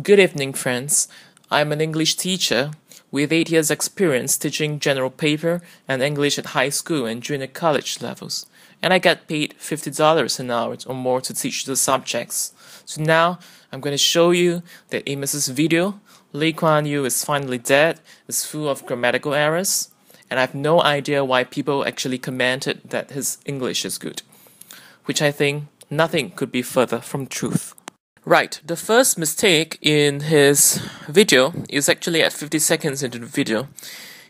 Good evening, friends. I'm an English teacher with 8 years' experience teaching general paper and English at high school and junior college levels. And I get paid $50 an hour or more to teach the subjects. So now I'm going to show you that Amos's video, Lee Kuan Yew is finally dead, is full of grammatical errors. And I have no idea why people actually commented that his English is good, which I think nothing could be further from truth. Right, the first mistake in his video is actually at 50 seconds into the video.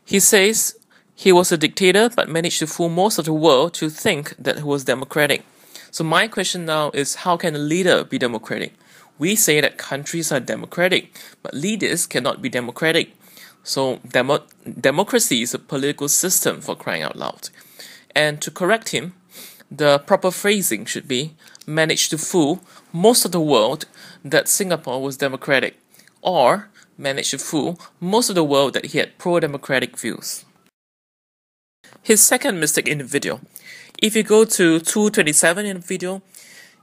He says he was a dictator but managed to fool most of the world to think that he was democratic. So my question now is, how can a leader be democratic? We say that countries are democratic, but leaders cannot be democratic. So democracy is a political system, for crying out loud. And to correct him, the proper phrasing should be managed to fool most of the world that Singapore was democratic, or managed to fool most of the world that he had pro-democratic views. His second mistake in the video. If you go to 227 in the video,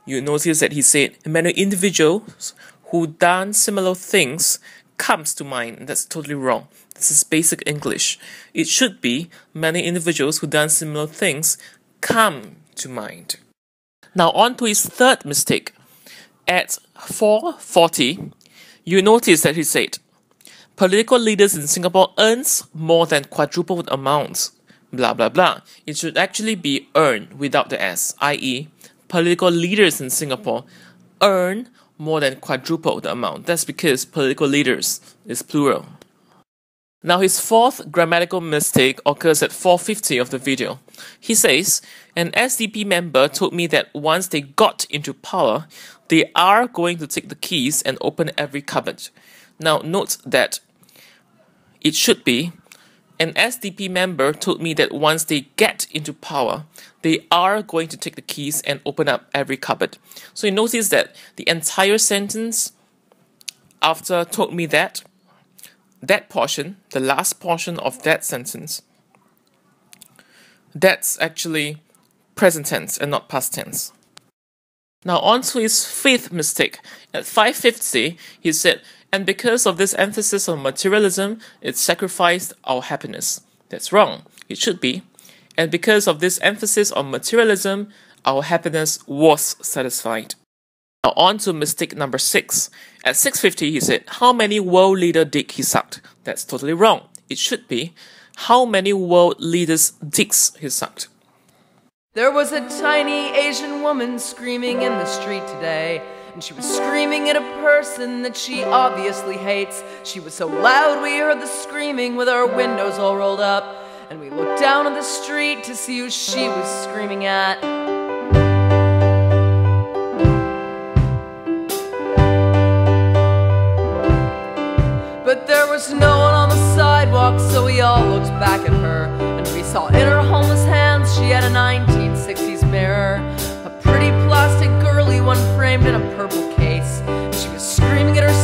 you notice that he said many individuals who done similar things comes to mind. That's totally wrong. This is basic English. It should be many individuals who done similar things come to mind. Now on to his third mistake. At 4:40, you notice that he said, political leaders in Singapore earns more than quadrupled amounts, blah blah blah. It should actually be earn without the S, i.e. political leaders in Singapore earn more than quadruple the amount. That's because political leaders is plural. Now his fourth grammatical mistake occurs at 4:50 of the video. He says, an SDP member told me that once they got into power, they are going to take the keys and open every cupboard. Now note that it should be, an SDP member told me that once they get into power, they are going to take the keys and open up every cupboard. So you notice that the entire sentence after told me that portion, the last portion of that sentence, that's actually present tense and not past tense. Now on to his fifth mistake. At 5:50, he said, and because of this emphasis on materialism, it sacrificed our happiness. That's wrong. It should be, and because of this emphasis on materialism, our happiness was satisfied. Now on to mistake number 6. At 6:50, he said, how many world leaders dick he sucked? That's totally wrong. It should be, how many world leaders' dicks he sucked? There was a tiny Asian woman screaming in the street today, and she was screaming at a person that she obviously hates. She was so loud we heard the screaming with our windows all rolled up, and we looked down on the street to see who she was screaming at. But there was no one on the sidewalk, so we all looked back at her, and we saw in her